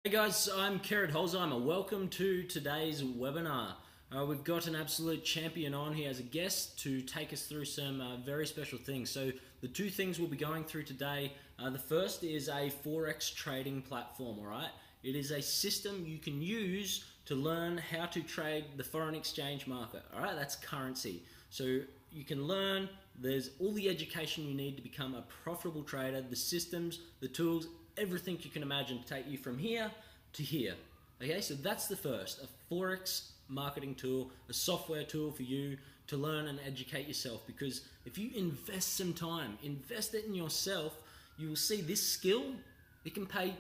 Hey guys, I'm Kerrod Holzheimer. Welcome to today's webinar. We've got an absolute champion on here as a guest to take us through some very special things. So the two things we'll be going through today, the first is a Forex trading platform, all right? It is a system you can use to learn how to trade the foreign exchange market, all right? That's currency. So you can learn, there's all the education you need to become a profitable trader, the systems, the tools, everything you can imagine to take you from here to here. Okay, so that's the first, a Forex marketing tool, a software tool for you to learn and educate yourself, because if you invest some time, invest it in yourself, you will see this skill, it can pay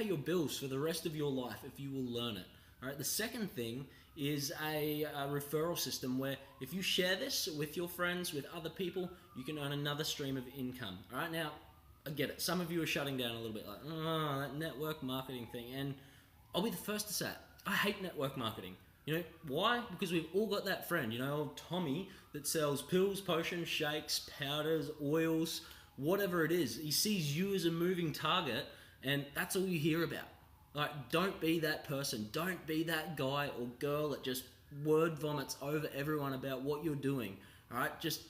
your bills for the rest of your life if you will learn it. All right, the second thing is a referral system where if you share this with your friends, with other people, you can earn another stream of income. All right, now I get it. Some of you are shutting down a little bit, like, oh, that network marketing thing. And I'll be the first to say it. I hate network marketing. You know, why? Because we've all got that friend, you know, old Tommy that sells pills, potions, shakes, powders, oils, whatever it is. He sees you as a moving target, and that's all you hear about. Like, don't be that person. Don't be that guy or girl that just word vomits over everyone about what you're doing. All right, just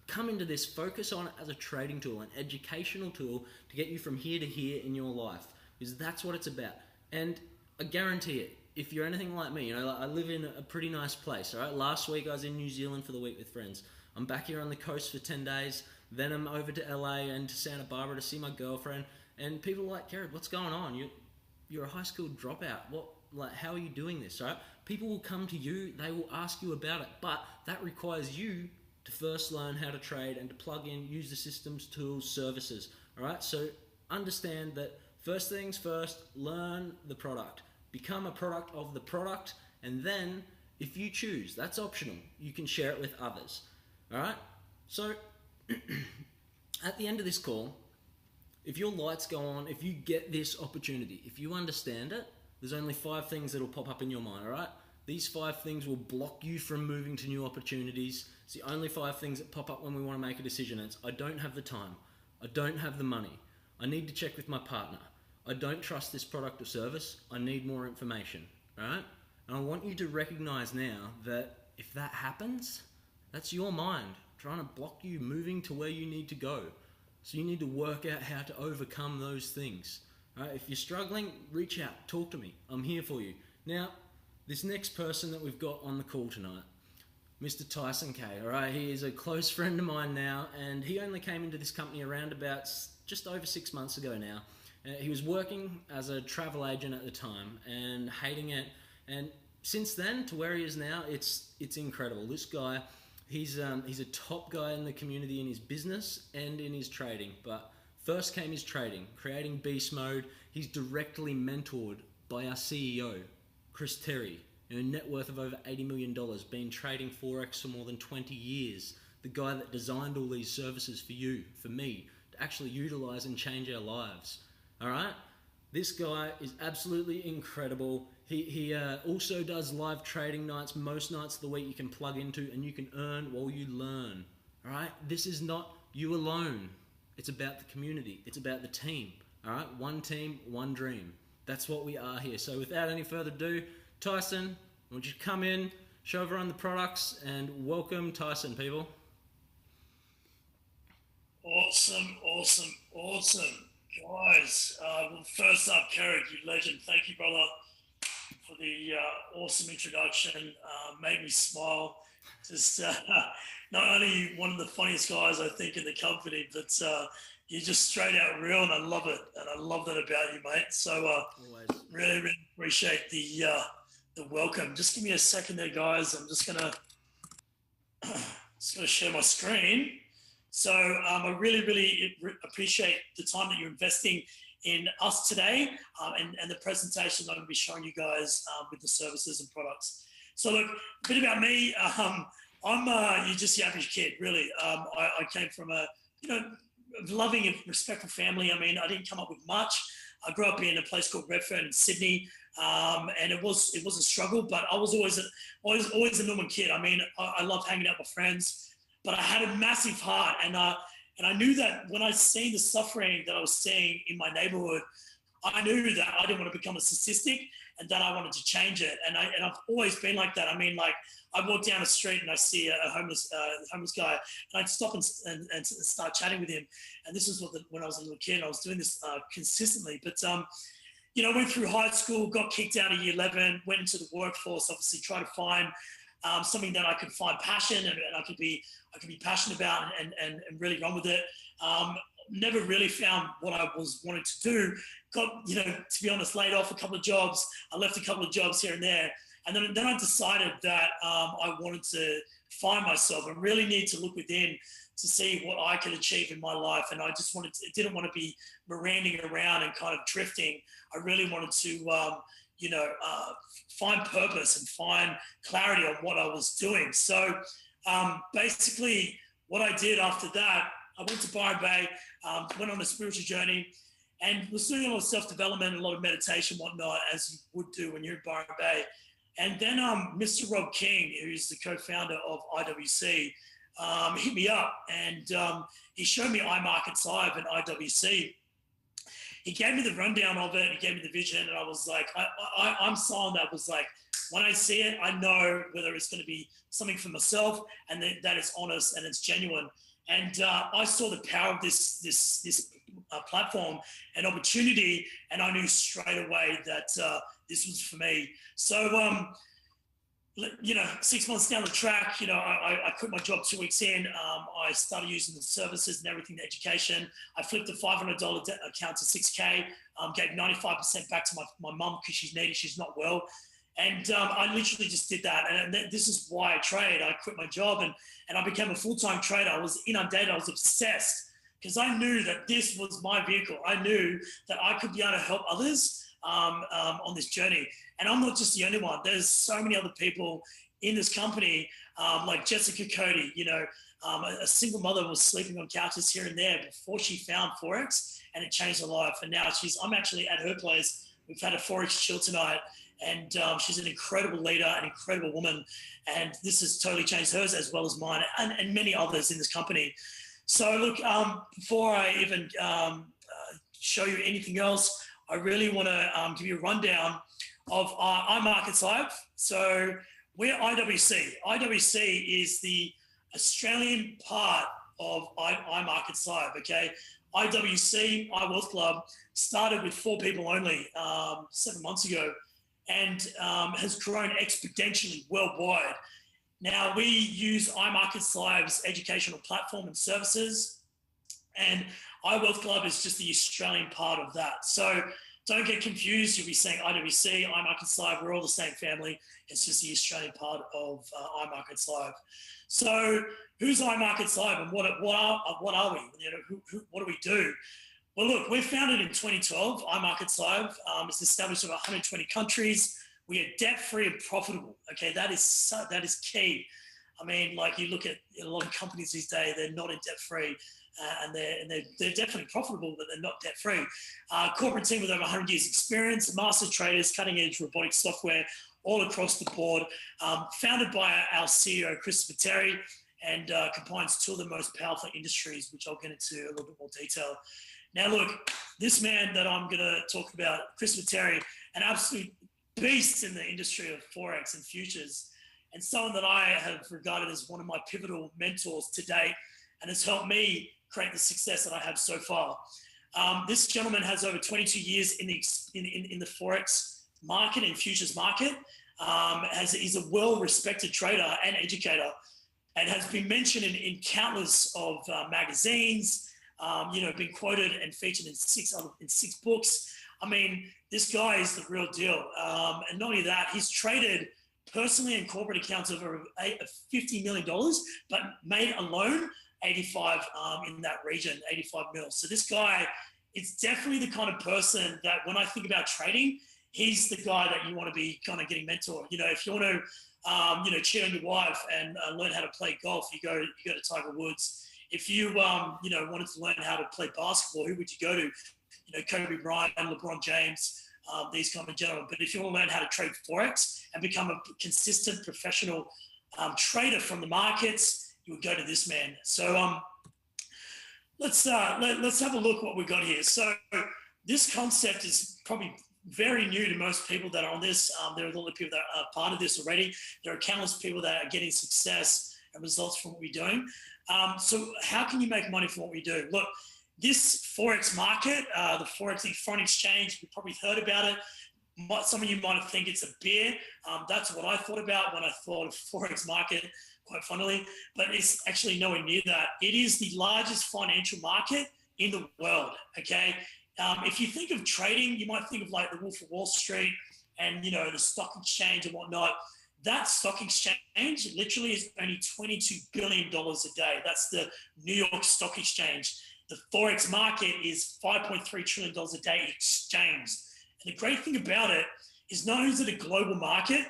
come into this, focus on it as a trading tool, an educational tool to get you from here to here in your life, because that's what it's about. And I guarantee it, if you're anything like me, you know, I live in a pretty nice place, all right? Last week I was in New Zealand for the week with friends. I'm back here on the coast for 10 days, then I'm over to LA and to Santa Barbara to see my girlfriend, and people are like, Kerrod, what's going on? You're a high school dropout. How are you doing this, right? People will come to you, they will ask you about it, but that requires you to first learn how to trade and to plug in, use the systems, tools, services. All right, so understand that first things first, learn the product. Become a product of the product, and then if you choose, that's optional, you can share it with others. All right, so at the end of this call, if your lights go on, if you get this opportunity, if you understand it, there's only 5 things that will pop up in your mind, all right? These 5 things will block you from moving to new opportunities. It's the only 5 things that pop up when we want to make a decision. It's, I don't have the time. I don't have the money. I need to check with my partner. I don't trust this product or service. I need more information, all right? And I want you to recognize now that if that happens, that's your mind trying to block you moving to where you need to go. So you need to work out how to overcome those things. All right? If you're struggling, reach out, talk to me. I'm here for you. Now, this next person that we've got on the call tonight, Mr. Tyson K, all right, he is a close friend of mine now, and he only came into this company around about just over 6 months ago now. He was working as a travel agent at the time and hating it, and since then to where he is now, it's incredible. This guy, he's a top guy in the community in his business and in his trading, but first came his trading, creating beast mode. He's directly mentored by our CEO, Chris Terry, net worth of over $80 million, been trading Forex for more than 20 years. The guy that designed all these services for you, for me, to actually utilize and change our lives. All right? This guy is absolutely incredible. He also does live trading nights, most nights of the week you can plug into, and you can earn while you learn. All right? This is not you alone. It's about the community. It's about the team. All right? One team, one dream. That's what we are here. So without any further ado, Tyson, I want you to come in, show everyone the products, and welcome Tyson, people. Awesome, awesome, awesome. Guys, well, first up, Kerrod, you legend. Thank you, brother, for the awesome introduction. Made me smile. Just not only one of the funniest guys, I think, in the company, but you're just straight out real, and I love it. And I love that about you, mate. So really, really appreciate the welcome. Just give me a second there, guys. I'm just gonna share my screen. So I really, really appreciate the time that you're investing in us today and the presentation I'm going to be showing you guys with the services and products. So look, a bit about me. I'm you're just the average kid, really. I came from a loving and respectful family. I mean, I didn't come up with much. I grew up in a place called Redfern in Sydney, and it was a struggle. But I was always a normal kid. I mean, I loved hanging out with friends. But I had a massive heart, and I knew that when I seen the suffering that I was seeing in my neighborhood, I knew that I didn't want to become a statistic and that I wanted to change it. And I've always been like that. I mean, like I walk down the street and I see a homeless guy, and I'd stop and start chatting with him. And this is when I was a little kid, I was doing this consistently. But went through high school, got kicked out of year 11, went into the workforce, obviously try to find something that I could find passion and I could be passionate about and really run with it. Never really found what I was wanting to do. Got, to be honest, laid off a couple of jobs. I left a couple of jobs here and there. And then I decided that I wanted to find myself and really need to look within to see what I could achieve in my life. And I just didn't want to be meandering around and kind of drifting. I really wanted to, find purpose and find clarity on what I was doing. So basically what I did after that, I went to Byron Bay, went on a spiritual journey, and was doing a lot of self-development and a lot of meditation, whatnot, as you would do when you're in Byron Bay. And then Mr. Rob King, who's the co-founder of IWC, hit me up, and he showed me iMarkets Live and IWC. He gave me the rundown of it, he gave me the vision, and I was like, I'm someone that was like, when I see it, I know whether it's going to be something for myself and that it's honest and it's genuine. And I saw the power of this platform and opportunity, and I knew straight away that this was for me. So, 6 months down the track, I quit my job 2 weeks in. I started using the services and everything, the education. I flipped a $500 account to 6K, gave 95% back to my mum because she's needy, she's not well. And I literally just did that. And this is why I trade. I quit my job and I became a full-time trader. I was inundated. I was obsessed because I knew that this was my vehicle. I knew that I could be able to help others on this journey. And I'm not just the only one. There's so many other people in this company, like Jessica Cody, a single mother was sleeping on couches here and there before she found Forex, and it changed her life. And now I'm actually at her place. We've had a Forex chill tonight. And she's an incredible leader, an incredible woman. And this has totally changed hers as well as mine and many others in this company. So look, before I even show you anything else, I really want to give you a rundown of iMarkets Live. So we're IWC. IWC is the Australian part of iMarkets Live, okay? IWC, iWealth Club, started with 4 people only 7 months ago, and has grown exponentially worldwide. Now, we use iMarkets Live's educational platform and services, and iWealth Club is just the Australian part of that. So don't get confused. You'll be saying IWC, iMarkets Live, we're all the same family. It's just the Australian part of iMarkets Live. So who's iMarkets Live and what are we? What do we do? Well, look, we founded in 2012, iMarkets Live. It's established in 120 countries. We are debt-free and profitable. Okay, that is key. I mean, like you look at a lot of companies these days, they're not in debt-free, and they're definitely profitable, but they're not debt-free. Corporate team with over 100 years experience, master traders, cutting-edge robotic software all across the board. Founded by our CEO, Christopher Terry, and combines 2 of the most powerful industries, which I'll get into a little bit more detail. Now, look, this man that I'm going to talk about, Christopher Terry, an absolute beast in the industry of Forex and futures, and someone that I have regarded as one of my pivotal mentors to date, and has helped me create the success that I have so far. This gentleman has over 22 years in the Forex market and futures market. He's a well-respected trader and educator, and has been mentioned in countless of magazines, been quoted and featured in 6 books. I mean, this guy is the real deal. And not only that, he's traded personally and corporate accounts over $50 million, but made alone 85 in that region, 85 mil. So this guy is definitely the kind of person that when I think about trading, he's the guy that you want to be kind of getting mentored. If you want to, cheat on your wife and learn how to play golf, you go to Tiger Woods. If you, wanted to learn how to play basketball, who would you go to? Kobe Bryant, LeBron James, these kind of gentlemen. But if you want to learn how to trade Forex and become a consistent professional trader from the markets, you would go to this man. So let's have a look what we've got here. So this concept is probably very new to most people that are on this. There are a lot of people that are part of this already. There are countless people that are getting success and results from what we're doing. So how can you make money from what we do? Look, this Forex market, the Forex, the foreign exchange, you've probably heard about it. Some of you might think it's a beer. That's what I thought about when I thought of Forex market, quite funnily, but it's actually nowhere near that. It is the largest financial market in the world, okay? If you think of trading, you might think of like the Wolf of Wall Street and, you know, the stock exchange and whatnot. That stock exchange literally is only $22 billion a day. That's the New York Stock Exchange. The Forex market is $5.3 trillion a day exchanged. And the great thing about it is not only is it a global market,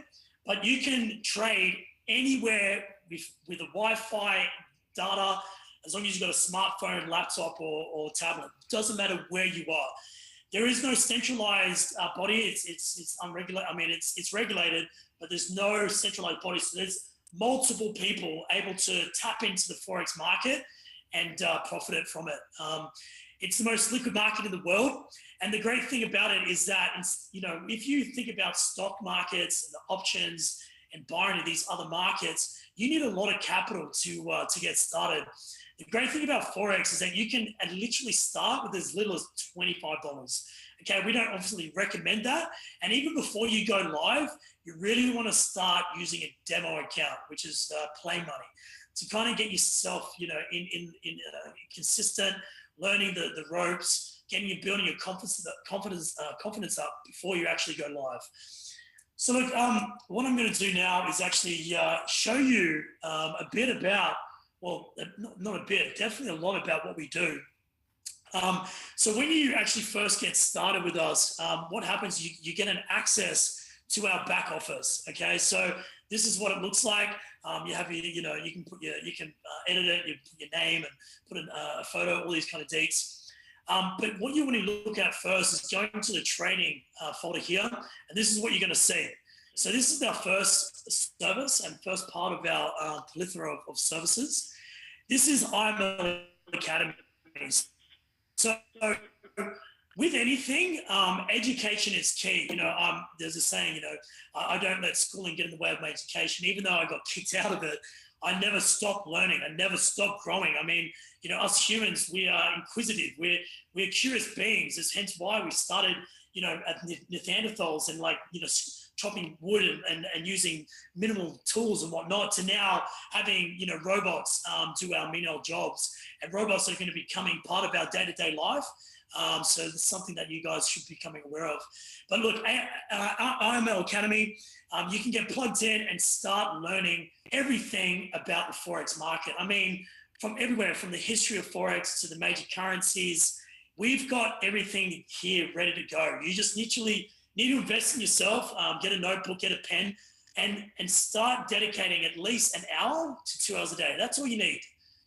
but you can trade anywhere with a Wi-Fi data, as long as you've got a smartphone, laptop, or tablet. It doesn't matter where you are. There is no centralized body. It's unregulated. I mean, it's regulated, but there's no centralized body. So there's multiple people able to tap into the Forex market and profit from it. It's the most liquid market in the world. And the great thing about it is that, you know, if you think about stock markets and the options and buying these other markets, you need a lot of capital to get started. The great thing about Forex is that you can literally start with as little as $25. Okay, we don't obviously recommend that. And even before you go live, you really want to start using a demo account, which is play money, to kind of get yourself, you know, in consistent, learning the ropes, building your confidence up before you actually go live. So look, what I'm going to do now is actually show you a bit about, well, not a bit, definitely a lot about what we do. So when you actually first get started with us, what happens, you get an access to our back office. Okay, so this is what it looks like. You have your, you know, you can edit it, you put your name and put in a photo, all these kind of dates. But what you want to look at first is going to the training folder here, and this is what you're going to see. So this is our first service and first part of our plethora of services. This is IML Academy. So with anything, education is key. You know, there's a saying, you know, I don't let schooling get in the way of my education. Even though I got kicked out of it, I never stopped learning. I never stopped growing. I mean, you know, us humans, we are inquisitive. We're curious beings. It's hence why we started, you know, at Neanderthals and, like, you know, chopping wood and using minimal tools and whatnot, to now having, you know, robots do our menial jobs. And robots are going to be becoming part of our day-to-day life. So it's something that you guys should be becoming aware of. But look, IML Academy, you can get plugged in and start learning everything about the Forex market. I mean, from everywhere, from the history of Forex to the major currencies, we've got everything here ready to go. You just literally need to invest in yourself, get a notebook, get a pen, and start dedicating at least an hour to 2 hours a day. That's all you need.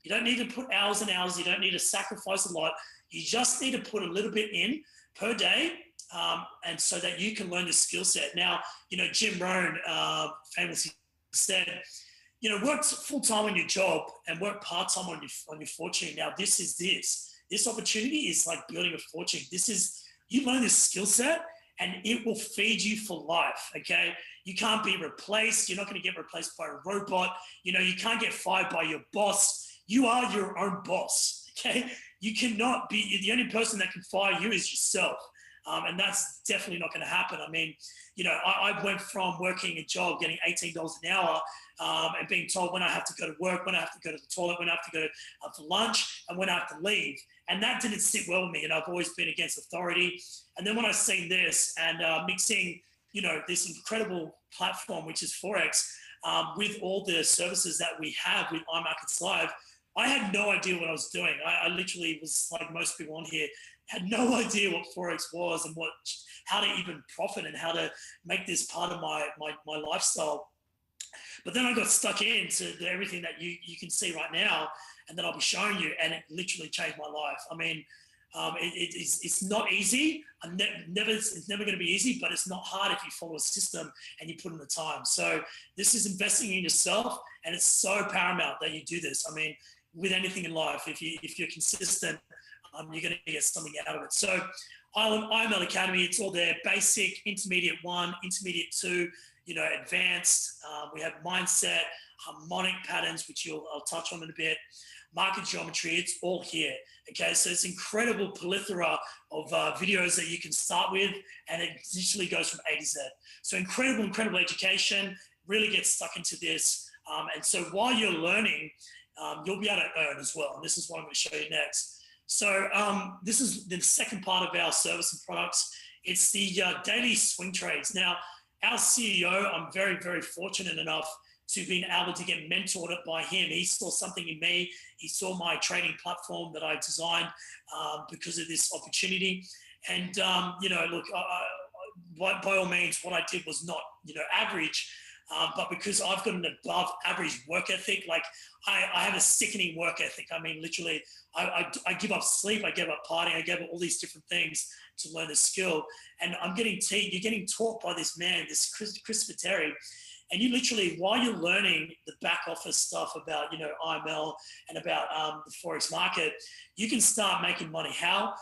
You don't need to put hours and hours. You don't need to sacrifice a lot. You just need to put a little bit in per day, and so that you can learn the skill set. Now, you know, Jim Rohn famously said, you know, work full-time on your job and work part-time on your fortune. Now, this opportunity is like building a fortune. You learn this skill set and it will feed you for life, okay? You can't be replaced. You're not going to get replaced by a robot. You know, you can't get fired by your boss. You are your own boss, okay? You cannot be, the only person that can fire you is yourself. And that's definitely not going to happen. I mean, you know, I went from working a job, getting $18 an hour, and being told when I have to go to work, when I have to go to the toilet, when I have to go for lunch, and when I have to leave. And that didn't sit well with me. And I've always been against authority. And then when I seen this and mixing, you know, this incredible platform, which is Forex, with all the services that we have with iMarkets Live, I had no idea what I was doing. I literally was like most people on here, had no idea what Forex was and how to even profit and how to make this part of my lifestyle. But then I got stuck into everything that you can see right now, and that I'll be showing you, and it literally changed my life. I mean, it's not easy. It's never going to be easy, but it's not hard if you follow a system and you put in the time. So this is investing in yourself, and it's so paramount that you do this. I mean, with anything in life, if you're consistent, you're going to get something out of it. So IML Academy, it's all there: basic, intermediate 1, intermediate 2, advanced. We have mindset, harmonic patterns, which I'll touch on in a bit, market geometry. It's all here. Okay, so it's incredible plethora of videos that you can start with, and it literally goes from A to Z. So incredible education. Really get stuck into this. And so while you're learning, you'll be able to earn as well. And this is what I'm going to show you next. So this is the second part of our service and products. It's the daily swing trades. Now, our CEO, I'm very, very fortunate enough to being able to get mentored by him. He saw something in me. He saw my trading platform that I designed because of this opportunity. And, look, by all means, what I did was not, average, but because I've got an above average work ethic, like I have a sickening work ethic. I mean, literally, I give up sleep, I give up partying, I give up all these different things to learn a skill. And you're getting taught by this man, this Christopher Terry. And you literally, while you're learning the back office stuff about, IML and about the Forex market, you can start making money. How?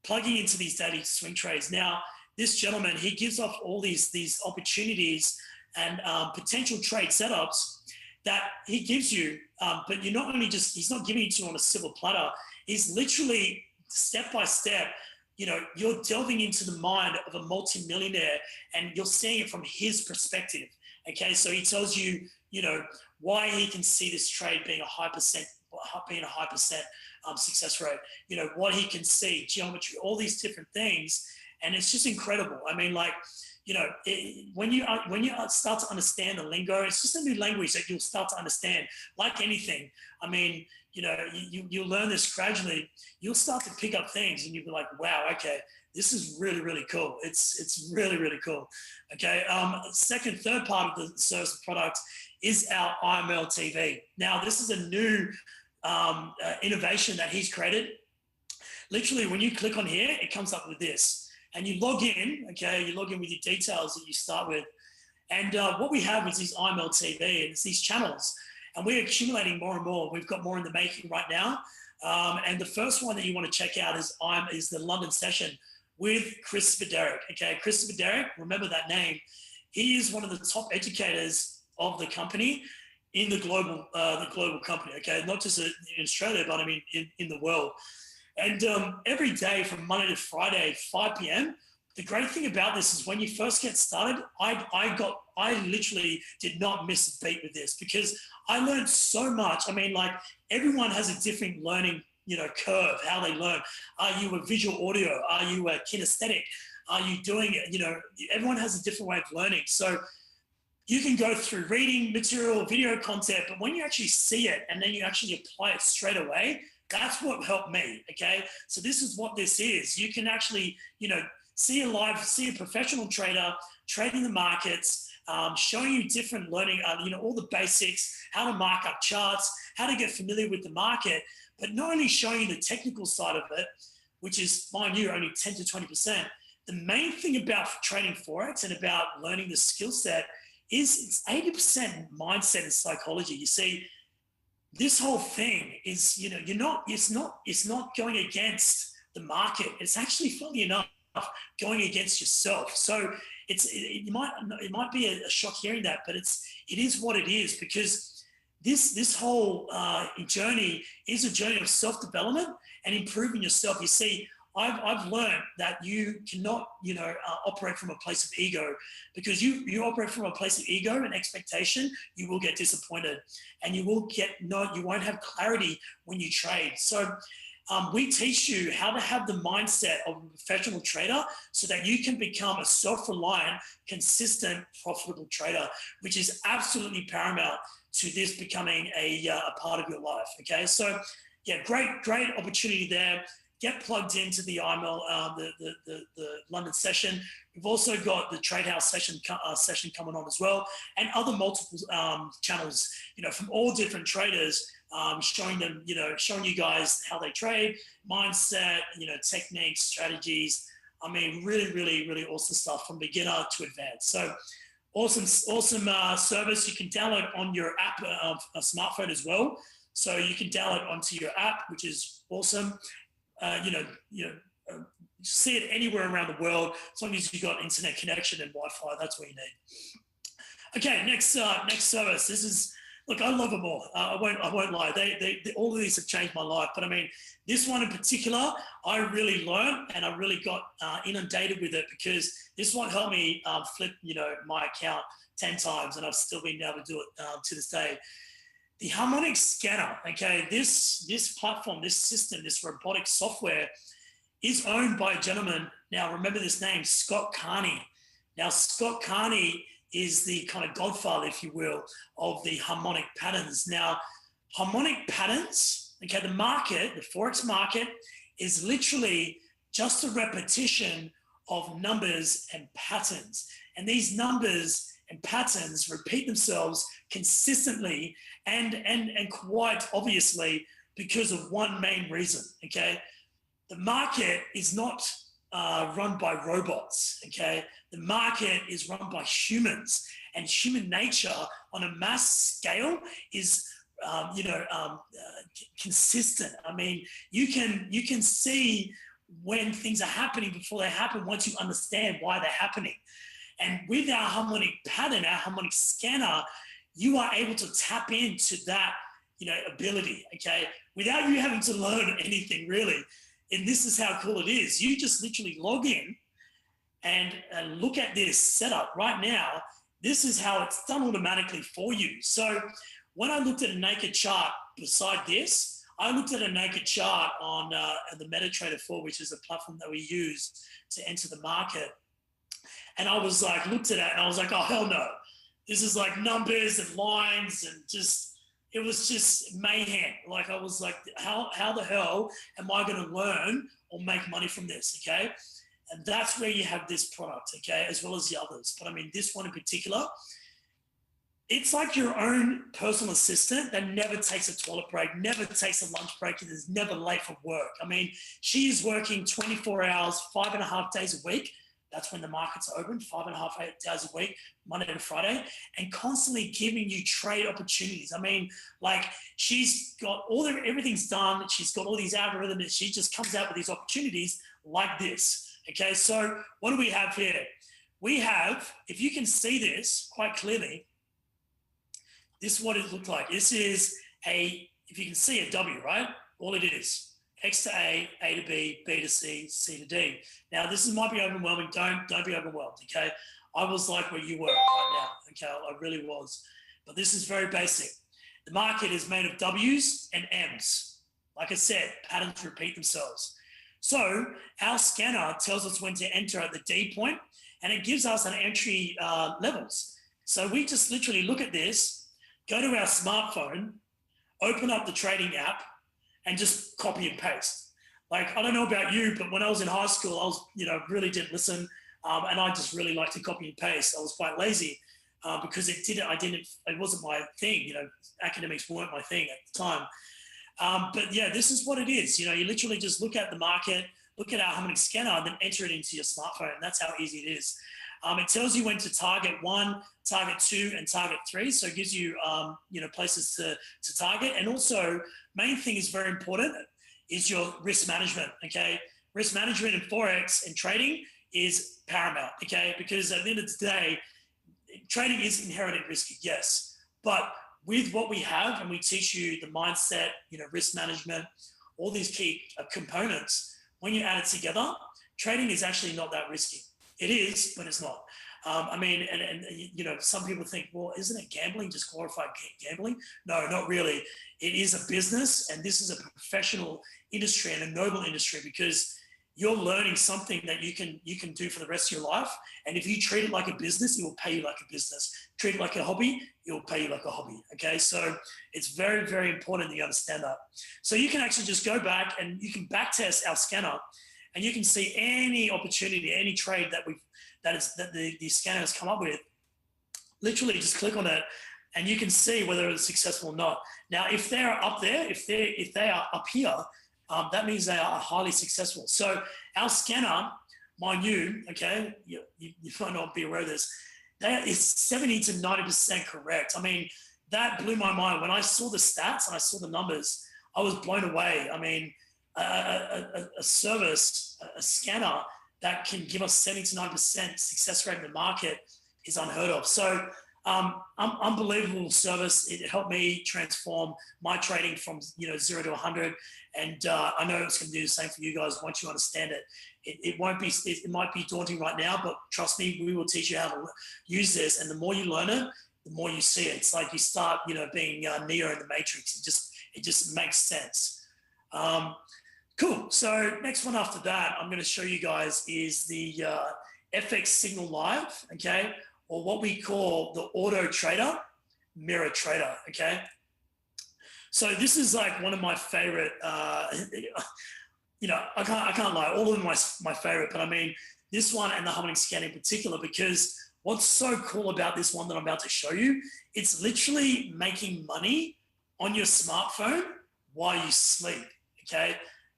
Plugging into these daily swing trades. Now, this gentleman, he gives off all these opportunities and potential trade setups that he gives you, but he's not giving it to you on a silver platter. He's literally step by step, you're delving into the mind of a multimillionaire and you're seeing it from his perspective. Okay, so he tells you, why he can see this trade being a high percent success rate, what he can see, geometry, all these different things. And it's just incredible. I mean, like, when you start to understand the lingo, it's just a new language that you'll start to understand. Like anything, I mean, you'll learn this gradually. You'll start to pick up things, and you'll be like, "Wow, okay, this is really, really cool. It's really, really cool." Okay. Third part of the service product is our IML TV. Now, this is a new innovation that he's created. Literally, when you click on here, it comes up with this. And you log in, okay, you log in with your details that you start with. And what we have is these IML TV, and it's these channels. And we're accumulating more and more. We've got more in the making right now. And the first one that you want to check out is the London session with Christopher Derrick. Okay, Christopher Derrick, remember that name. He is one of the top educators of the company in the global company, okay? Not just in Australia, but I mean in the world. And every day from Monday to Friday, 5 p.m., the great thing about this is when you first get started, I literally did not miss a beat with this because I learned so much. I mean, like everyone has a different learning, curve, how they learn. Are you a visual audio? Are you a kinesthetic? Are you doing it? Everyone has a different way of learning. So you can go through reading material, video content, but when you actually see it and then you actually apply it straight away, that's what helped me, okay? So this is what this is. You can actually, see a professional trader trading the markets, showing you different learning, all the basics, how to mark up charts, how to get familiar with the market, but not only showing you the technical side of it, which is, mind you, only 10 to 20%. The main thing about trading Forex and about learning the skill set is it's 80% mindset and psychology. You see, this whole thing is, it's not going against the market. It's actually, funny enough, going against yourself. So it might be a shock hearing that, but it is what it is, because this whole journey is a journey of self-development and improving yourself. You see, I've learned that you cannot, operate from a place of ego, because you operate from a place of ego and expectation, you will get disappointed, and you won't have clarity when you trade. So we teach you how to have the mindset of a professional trader so that you can become a self-reliant, consistent, profitable trader, which is absolutely paramount to this becoming a part of your life. Okay, so yeah, great opportunity there. Get plugged into the IML, the London session. We've also got the Trade House session coming on as well, and other multiple channels, from all different traders, showing you guys how they trade, mindset, techniques, strategies. I mean, really, really, really awesome stuff from beginner to advanced. So awesome service. You can download on your app, a smartphone as well. So you can download onto your app, which is awesome. see it anywhere around the world. As long as you've got internet connection and Wi-Fi, that's what you need. Okay, next service. This is, look, I love them all. I won't lie. They all of these have changed my life. But I mean, this one in particular, I really learned and I really got inundated with it, because this one helped me flip, my account 10 times, and I've still been able to do it to this day. The harmonic scanner. Okay, this platform, this system, this robotic software is owned by a gentleman. Now, remember this name, Scott Carney. Now, Scott Carney is the kind of godfather, if you will, of the harmonic patterns. Now, harmonic patterns, okay, the market, the Forex market, is literally just a repetition of numbers and patterns. And these numbers and patterns repeat themselves consistently and quite obviously because of one main reason, okay? The market is not run by robots, okay? The market is run by humans, and human nature on a mass scale is, consistent. I mean, you can see when things are happening before they happen once you understand why they're happening. And with our harmonic pattern, our harmonic scanner, you are able to tap into that, ability, okay? Without you having to learn anything really. And this is how cool it is. You just literally log in and look at this setup right now. This is how it's done automatically for you. So when I looked at a naked chart beside this, I looked at a naked chart on the MetaTrader 4, which is a platform that we use to enter the market. And I was like, looked at it and I was like, oh, hell no. This is like numbers and lines and it was just mayhem. Like, I was like, how the hell am I going to learn or make money from this, okay? And that's where you have this product, okay, as well as the others. But I mean, this one in particular, it's like your own personal assistant that never takes a toilet break, never takes a lunch break, and is never late for work. I mean, she is working 24 hours, 5.5 days a week. That's when the markets are open, 5.5 days a week, Monday to Friday, and constantly giving you trade opportunities. I mean, like, she's got everything's done. She's got all these algorithms. She just comes out with these opportunities like this. Okay, so what do we have here? We have, if you can see this quite clearly, this is what it looked like. This is if you can see a W, right? All it is. X to A to B, B to C, C to D. Now, this might be overwhelming. Don't be overwhelmed, okay? I was like where you were right now, okay? I really was. But this is very basic. The market is made of W's and M's. Like I said, patterns repeat themselves. So our scanner tells us when to enter at the D point, and it gives us an entry levels. So we just literally look at this, go to our smartphone, open up the trading app, and just copy and paste. Like, I don't know about you, but when I was in high school, I was, really didn't listen. And I just really liked to copy and paste. I was quite lazy because it wasn't my thing. Academics weren't my thing at the time. But yeah, this is what it is. You literally just look at the market, look at our harmonic scanner, and then enter it into your smartphone. And that's how easy it is. It tells you when to target 1, target 2, and target 3. So it gives you, places to target. And also, main thing is very important is your risk management, okay? Risk management in Forex and trading is paramount, okay? Because at the end of the day, trading is inherently risky, yes. But with what we have, and we teach you the mindset, risk management, all these key components, when you add it together, trading is actually not that risky. It is, but it's not. Some people think, well, isn't it gambling, just glorified gambling? No, not really. It is a business, and this is a professional industry and a noble industry, because you're learning something that you can do for the rest of your life. And if you treat it like a business, it will pay you like a business. Treat it like a hobby, it will pay you like a hobby. Okay, so it's very, very important that you understand that. So you can actually just go back and you can back test our scanner, and you can see any opportunity, any trade that the scanner has come up with. Literally just click on it and you can see whether it's successful or not. Now, if they're up there, if they are up here, that means they are highly successful. So our scanner, mind you, okay, you might not be aware of this, that is 70 to 90% correct. I mean, that blew my mind. When I saw the stats and I saw the numbers, I was blown away. I mean, a service, a scanner that can give us 79% success rate in the market is unheard of. So unbelievable service. It helped me transform my trading from 0 to 100, and I know it's going to do the same for you guys once you understand it. It won't be. It might be daunting right now, but trust me, we will teach you how to use this. And the more you learn it, the more you see it. It's like you start, being Neo in the Matrix. It just makes sense. Cool. So next one after that, I'm going to show you guys is the FX Signal Live, okay, or what we call the Auto Trader Mirror Trader, okay. So this is like one of my favorite. I can't lie, all of them are my favorite, but I mean this one and the Humming Scan in particular, because what's so cool about this one that I'm about to show you, it's literally making money on your smartphone while you sleep, okay?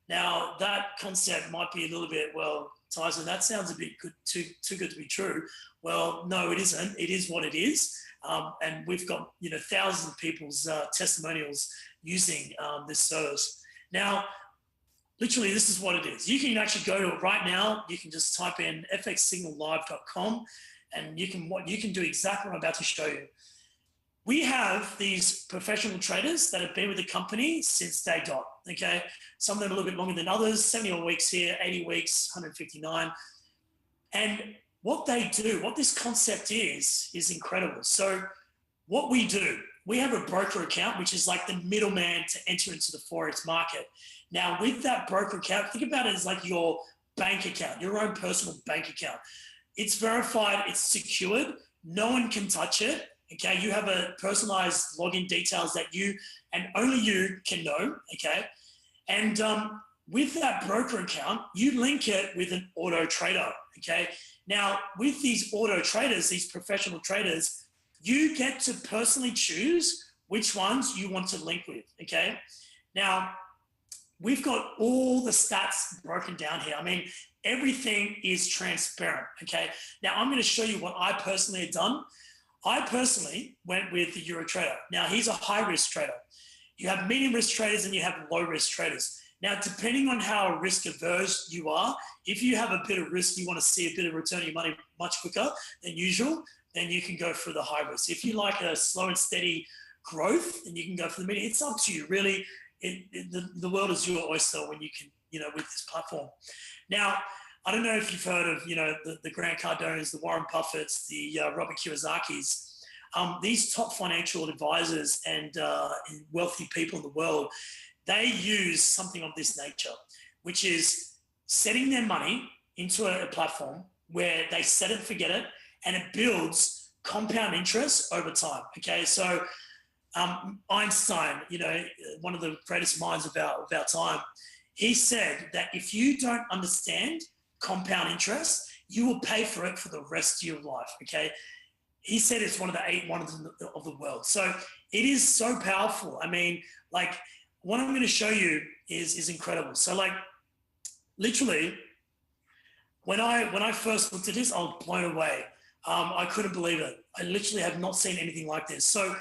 Now, that concept might be a little bit, well, Tyson, that sounds a bit good, too good to be true. Well, no, it isn't. It is what it is. And we've got, thousands of people's testimonials using this service. Now, literally, this is what it is. You can actually go to it right now. You can just type in fxsignallive.com, and you can do exactly what I'm about to show you. We have these professional traders that have been with the company since day dot, okay? Some of them a little bit longer than others, 71 weeks here, 80 weeks, 159. And what they do, what this concept is incredible. So what we do, we have a broker account, which is like the middleman to enter into the Forex market. Now, with that broker account, think about it as like your bank account, your own personal bank account. It's verified, it's secured, no one can touch it. Okay, you have a personalized login details that you and only you can know, okay? And with that broker account, you link it with an auto trader, okay? Now, with these auto traders, these professional traders, you get to personally choose which ones you want to link with, okay? Now, we've got all the stats broken down here. I mean, everything is transparent, okay? Now, I'm gonna show you what I personally have done. I personally went with the Euro Trader. Now, he's a high-risk trader. You have medium-risk traders and you have low-risk traders. Now, depending on how risk-averse you are, if you have a bit of risk, you want to see a bit of return on your money much quicker than usual, then you can go for the high risk. If you like a slow and steady growth, then you can go for the medium. It's up to you, really. The world is your oyster when you can, with this platform. Now, I don't know if you've heard of, the Grant Cardones, the Warren Buffetts, the Robert Kiyosaki's. These top financial advisors and wealthy people in the world, they use something of this nature, which is setting their money into a platform where they set it and forget it, and it builds compound interest over time. Okay, so Einstein, one of the greatest minds of our time, he said that if you don't understand compound interest, you will pay for it for the rest of your life, okay? He said it's one of the 8 wonders of the world. So it is so powerful. I mean, like, what I'm going to show you is incredible. So, like, literally, when I first looked at this, I was blown away. I couldn't believe it. I literally have not seen anything like this. So,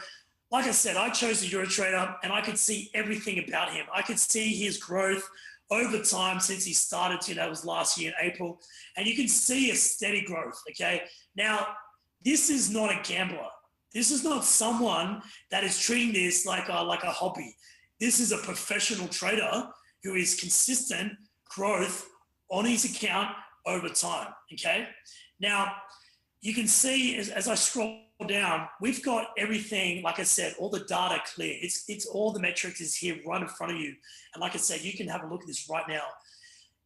like I said, I chose the Euro Trader, and I could see everything about him. I could see his growth over time since he started, it was last year in April, and you can see a steady growth, okay? Now, this is not a gambler. This is not someone that is treating this like a hobby. This is a professional trader who is consistent growth on his account over time, okay? Now, you can see as I scroll down, we've got everything, like I said, all the data clear. It's all the metrics is here right in front of you. And like I said, you can have a look at this right now.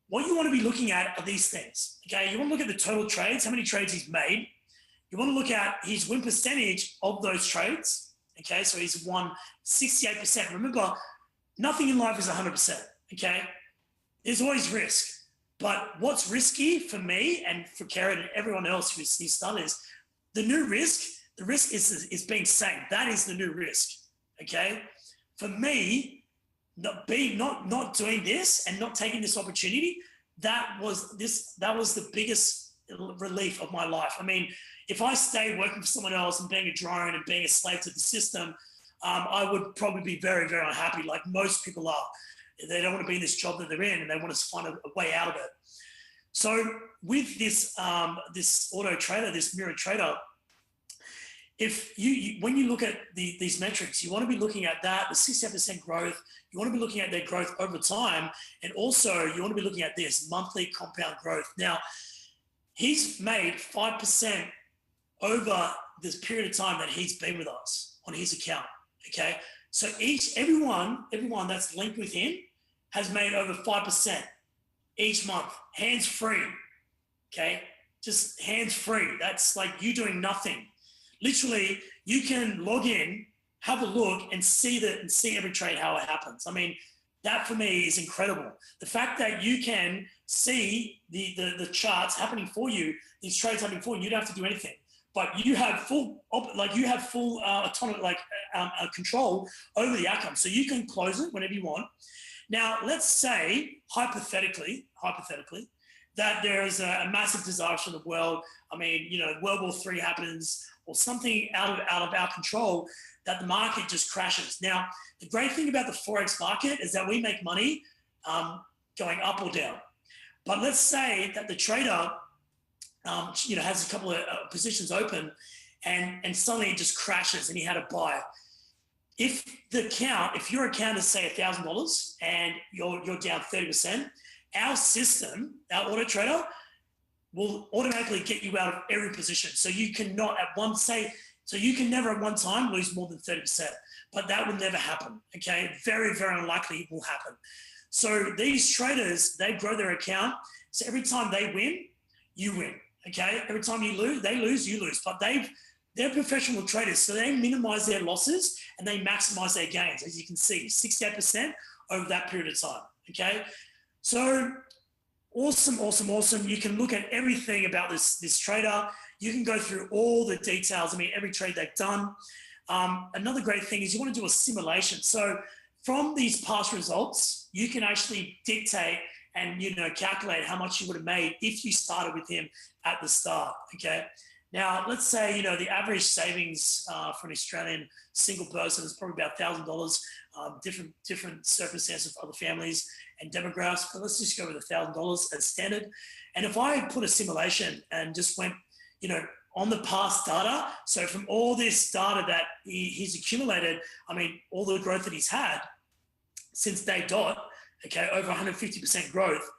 What you want to be looking at are these things, okay? You want to look at the total trades, how many trades he's made. You want to look at his win percentage of those trades, okay? So he's won 68%. Remember, nothing in life is 100%, okay? There's always risk. But what's risky for me and for Karen and everyone else who's new starters, the new risk, the risk is being sane. That is the new risk, okay? For me, not doing this and not taking this opportunity, that was the biggest relief of my life. I mean, if I stayed working for someone else and being a drone and being a slave to the system, I would probably be very, very unhappy, like most people are. They don't want to be in this job that they're in, and they want to find a way out of it. So with this this auto trader, this mirror trader, if when you look at these metrics, you want to be looking at that, the 68% growth. You want to be looking at their growth over time, and also you want to be looking at this monthly compound growth. Now, he's made 5% over this period of time that he's been with us on his account. Okay, so everyone that's linked with him has made over 5% each month, hands free. Okay, just hands free. That's like you doing nothing. Literally, you can log in, have a look, and see every trade, how it happens. I mean, that for me is incredible. The fact that you can see the charts happening for you, these trades happening for you, you don't have to do anything. But you have full autonomy, control over the outcome. So you can close it whenever you want. Now, let's say hypothetically, that there is a massive disaster in the world. I mean, World War III happens, or something out of our control, that the market just crashes. Now, the great thing about the Forex market is that we make money going up or down. But let's say that the trader, has a couple of positions open, and suddenly it just crashes, and he had to buy. If your account is say $1,000 and you're down 30%, our system, our auto trader, will automatically get you out of every position. So you cannot you can never at one time lose more than 30%, but that will never happen. Okay, very, very unlikely it will happen. So these traders, they grow their account. So every time they win, you win. Okay, every time you lose, they lose, you lose. But they're professional traders, so they minimize their losses and they maximize their gains. As you can see, 68% over that period of time. Okay, so awesome. You can look at everything about this trader. You can go through all the details. I mean, every trade they've done. Another great thing is you want to do a simulation. So from these past results, you can actually dictate and calculate how much you would have made if you started with him at the start. Okay. Now, let's say the average savings for an Australian single person is probably about $1,000. Different circumstances for other families and demographics, but let's just go with $1,000 as standard. And if I put a simulation and just went, on the past data, so from all this data that he's accumulated, I mean, all the growth that he's had since day dot, okay, over 150% growth,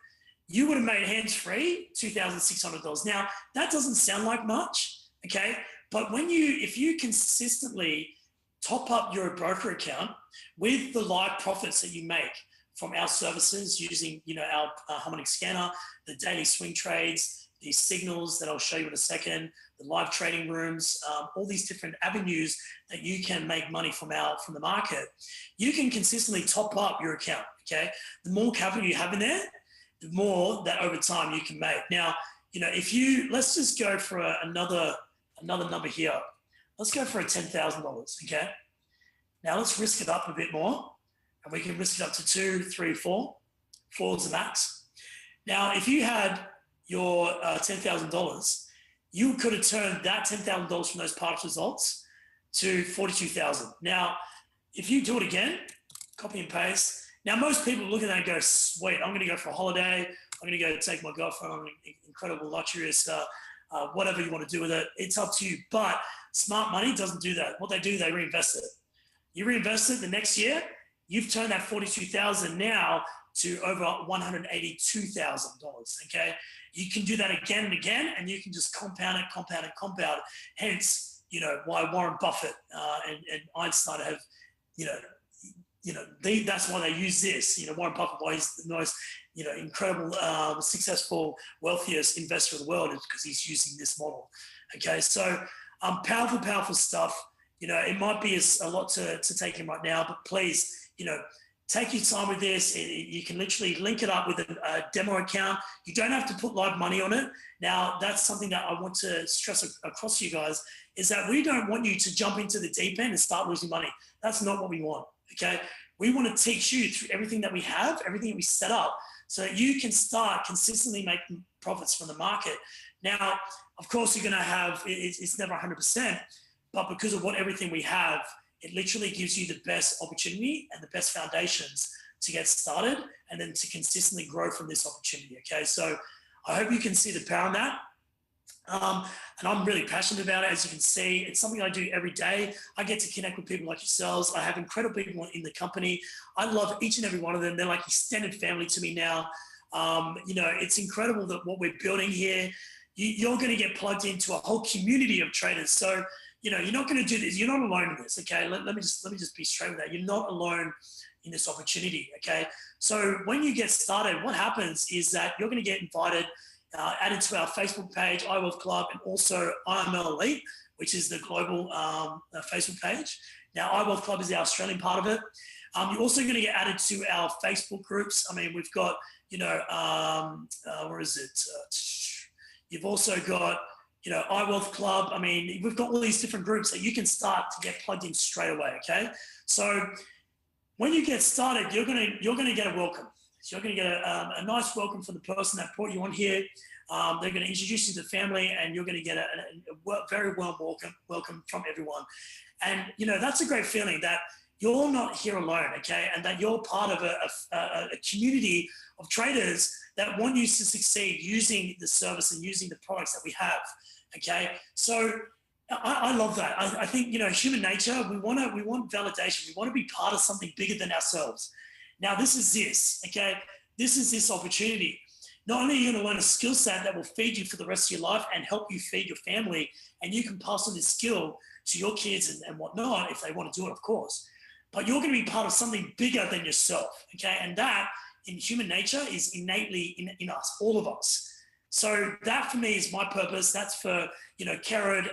you would have made hands-free $2,600. Now, that doesn't sound like much, okay? But if you consistently top up your broker account with the live profits that you make from our services using, our harmonic scanner, the daily swing trades, these signals that I'll show you in a second, the live trading rooms, all these different avenues that you can make money from the market, you can consistently top up your account, okay? The more capital you have in there, the more that over time you can make. Now, let's just go for another number here. Let's go for $10,000, okay? Now let's risk it up a bit more, and we can risk it up to 2, 3, 4. 4 is the max. Now, if you had your $10,000, you could have turned that $10,000 from those past results to $42,000. Now, if you do it again, copy and paste. Now, most people look at that and go, sweet, I'm going to go for a holiday. I'm going to go take my girlfriend on an incredible, luxurious, whatever you want to do with it. It's up to you. But smart money doesn't do that. What they do, they reinvest it. You reinvest it the next year, you've turned that $42,000 now to over $182,000, okay? You can do that again and again, and you can just compound it. Hence, why Warren Buffett and Einstein have, that's why they use this. Warren Buffett, why he's the most, incredible, successful, wealthiest investor in the world, is because he's using this model. Okay, so powerful stuff. It might be a lot to take in right now, but please, take your time with this. You can literally link it up with a demo account. You don't have to put live money on it. Now, that's something that I want to stress across to you guys, is that we don't want you to jump into the deep end and start losing money. That's not what we want, okay? We want to teach you through everything that we have, everything that we set up, so that you can start consistently making profits from the market. Now, of course, you're going to have, it's never 100%, but because of everything we have, it literally gives you the best opportunity and the best foundations to get started and then to consistently grow from this opportunity. Okay, so I hope you can see the power in that. And I'm really passionate about it. As you can see, it's something I do every day. I get to connect with people like yourselves. I have incredible people in the company. I love each and every one of them. They're like extended family to me now. It's incredible that what we're building here, you're going to get plugged into a whole community of traders. So, you're not going to do this. You're not alone in this. Okay. Let me just be straight with that. You're not alone in this opportunity. Okay. So when you get started, what happens is that you're going to get invited, added to our Facebook page, iWealth Club, and also IML Elite, which is the global Facebook page. Now, iWealth Club is the Australian part of it. You're also going to get added to our Facebook groups. I mean, we've got, where is it? You've also got, iWealth Club. I mean, we've got all these different groups that you can start to get plugged in straight away. Okay, so when you get started, you're gonna get a welcome. So you're going to get a nice welcome from the person that brought you on here. They're going to introduce you to the family, and you're going to get a very warm welcome from everyone. And, that's a great feeling that you're not here alone, okay? And that you're part of a community of traders that want you to succeed using the service and using the products that we have, okay? So I love that. I think, human nature, we want validation. We want to be part of something bigger than ourselves. Now, this is this, okay? This is this opportunity. Not only are you going to learn a skill set that will feed you for the rest of your life and help you feed your family, and you can pass on this skill to your kids and whatnot if they want to do it, of course, but you're going to be part of something bigger than yourself, okay? And that, in human nature, is innately in us, all of us. So that for me is my purpose. That's for, Kerrod,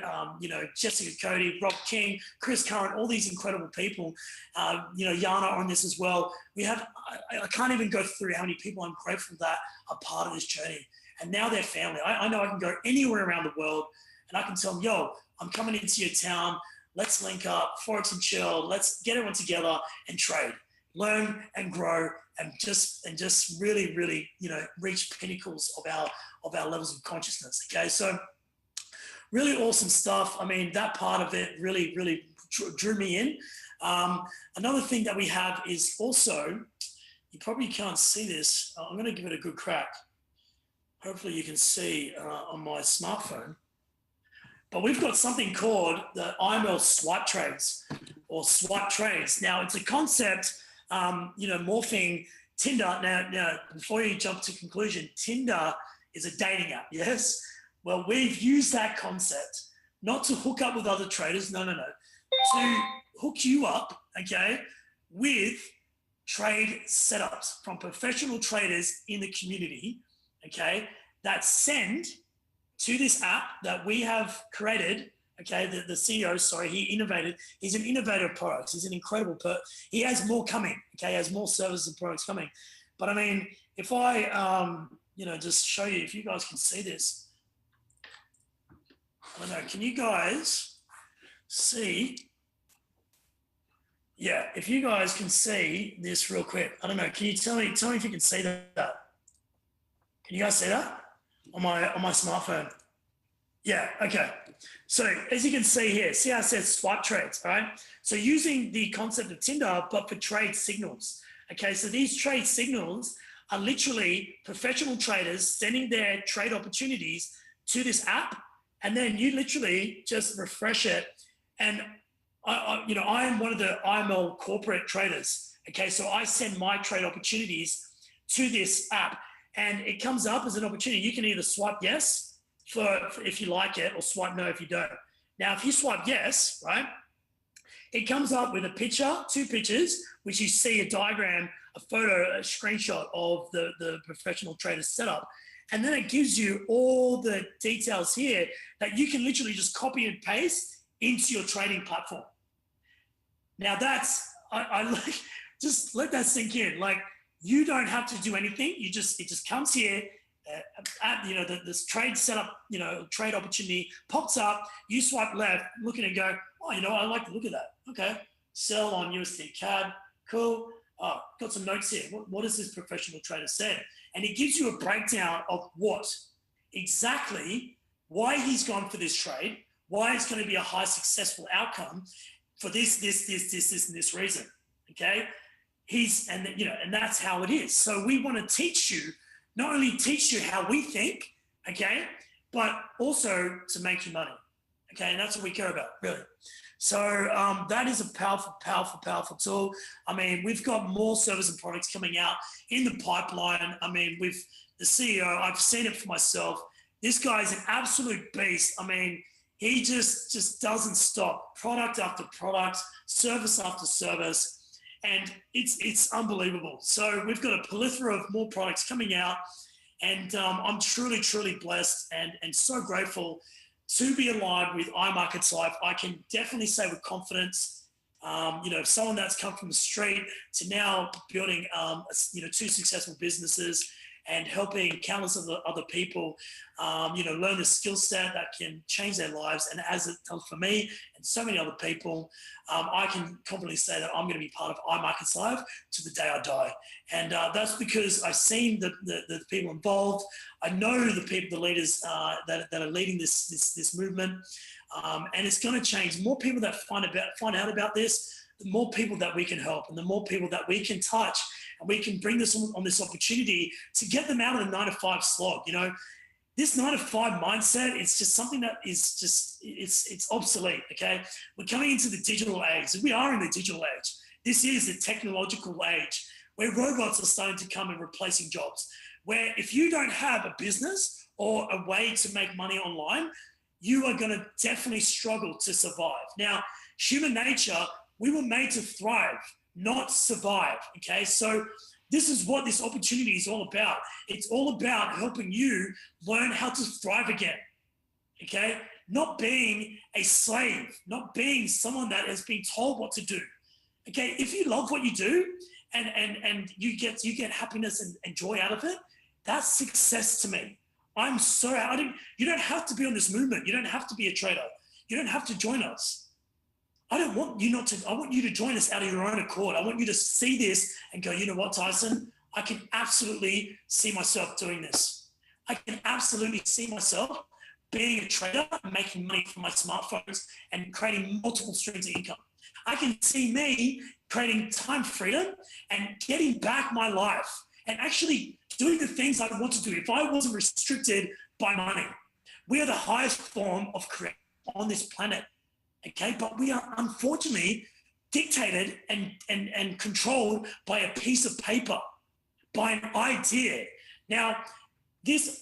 Jessica Cody, Rob King, Chris Curran, all these incredible people, Yana on this as well. I can't even go through how many people I'm grateful that are part of this journey. And now they're family. I know I can go anywhere around the world and I can tell them, yo, I'm coming into your town. Let's link up, Forex and chill. Let's get everyone together and trade, learn and grow, and just really, really, reach pinnacles of our levels of consciousness. Okay, so really awesome stuff. I mean, that part of it really, really drew me in. Another thing that we have is also, you probably can't see this. I'm going to give it a good crack. Hopefully you can see on my smartphone. But we've got something called the IML swipe trades or swipe trades. Now, it's a concept, morphing Tinder. Now, before you jump to conclusion, Tinder is a dating app, yes? Well, we've used that concept not to hook up with other traders, no, to hook you up, okay, with trade setups from professional traders in the community, okay, that send to this app that we have created, okay, the CEO, he's an innovator of products. He's an incredible he has more coming, okay, he has more services and products coming. But I mean, if I, just show you, if you guys can see this, I don't know, can you guys see? Yeah, if you guys can see this real quick, I don't know, can you tell me if you can see that? Can you guys see that on my smartphone? Yeah, okay. So as you can see here, see how it says swipe trades, all right? So using the concept of Tinder, but for trade signals. Okay, so these trade signals are literally professional traders sending their trade opportunities to this app, and then you literally just refresh it. And I am one of the IML corporate traders. Okay, so I send my trade opportunities to this app, and it comes up as an opportunity. You can either swipe yes for if you like it, or swipe no if you don't. Now, if you swipe yes, right, it comes up with a picture, 2 pictures, which you see a diagram, a photo, a screenshot of the professional trader setup. And then it gives you all the details here that you can literally just copy and paste into your trading platform. Now I like, just let that sink in. Like, you don't have to do anything. It just comes here, this trade setup, trade opportunity pops up, you swipe left, look at it and go, oh, I like the look of that. Okay, sell on USD CAD, cool. Oh, got some notes here. What does this professional trader say? And it gives you a breakdown of exactly why he's gone for this trade, why it's going to be a high successful outcome for this, and this reason, okay? and that's how it is. So we want to teach you, not only teach you how we think, okay, but also to make you money, okay, and that's what we care about, really. So that is a powerful, powerful, powerful tool. I mean, we've got more service and products coming out in the pipeline. I mean, with the CEO, I've seen it for myself. This guy is an absolute beast. I mean, he just doesn't stop. Product after product, service after service. And it's unbelievable. So we've got a plethora of more products coming out, and I'm truly, truly blessed and so grateful to be aligned with iMarkets Live. I can definitely say with confidence, someone that's come from the street to now building, two successful businesses and helping countless other people, learn a skill set that can change their lives. And as it does for me and so many other people, I can confidently say that I'm going to be part of iMarkets Live to the day I die. And that's because I've seen the people involved. I know the people, the leaders that are leading this movement. And it's going to change. The more people that find out about this, the more people that we can help and the more people that we can touch, and we can bring this on this opportunity to get them out of the 9-to-5 slog. This 9-to-5 mindset, it's just something that is just, it's obsolete, okay? We're coming into the digital age. We are in the digital age. This is the technological age where robots are starting to come and replacing jobs, where if you don't have a business or a way to make money online, you are going to definitely struggle to survive. Now, human nature, we were made to thrive, not survive, okay? So this is what this opportunity is all about. It's all about helping you learn how to thrive again, okay? Not being a slave, not being someone that has been told what to do, okay? If you love what you do and you get happiness and joy out of it, that's success to me. You don't have to be on this movement. You don't have to be a trader. You don't have to join us. I want you to join us out of your own accord. I want you to see this and go, you know what, Tyson? I can absolutely see myself doing this. I can absolutely see myself being a trader and making money from my smartphones and creating multiple streams of income. I can see me creating time freedom and getting back my life and actually doing the things I want to do. If I wasn't restricted by money, we are the highest form of creation on this planet. Okay, but we are unfortunately dictated and controlled by a piece of paper, by an idea. Now, this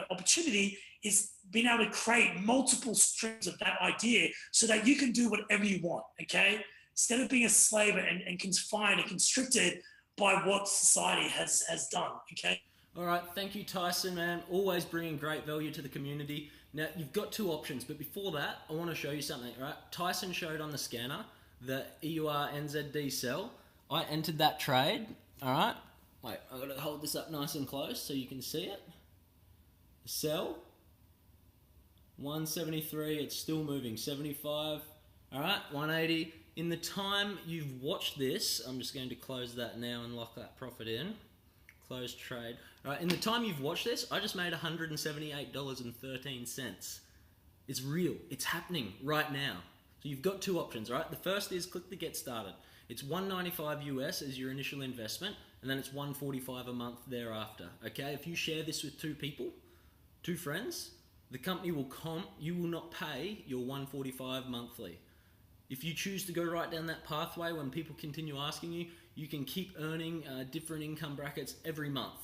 opportunity is being able to create multiple streams of that idea so that you can do whatever you want. Okay, instead of being a slave and confined and constricted by what society has done. Okay. All right, thank you, Tyson, man. Always bringing great value to the community. Now, you've got two options, but before that, I want to show you something, right? Tyson showed on the scanner the EUR NZD sell. I entered that trade, all right? Wait, I've got to hold this up nice and close so you can see it. Sell, 173, it's still moving, 75, all right, 180. In the time you've watched this, I'm just going to close that now and lock that profit in. Close trade. All right, in the time you've watched this, I just made $178.13. It's real. It's happening right now. So you've got two options, right? The first is click the get started. It's $195 US as your initial investment, and then it's $145 a month thereafter. Okay, if you share this with two people, two friends, the company will you will not pay your $145 monthly. If you choose to go right down that pathway when people continue asking you, you can keep earning different income brackets every month.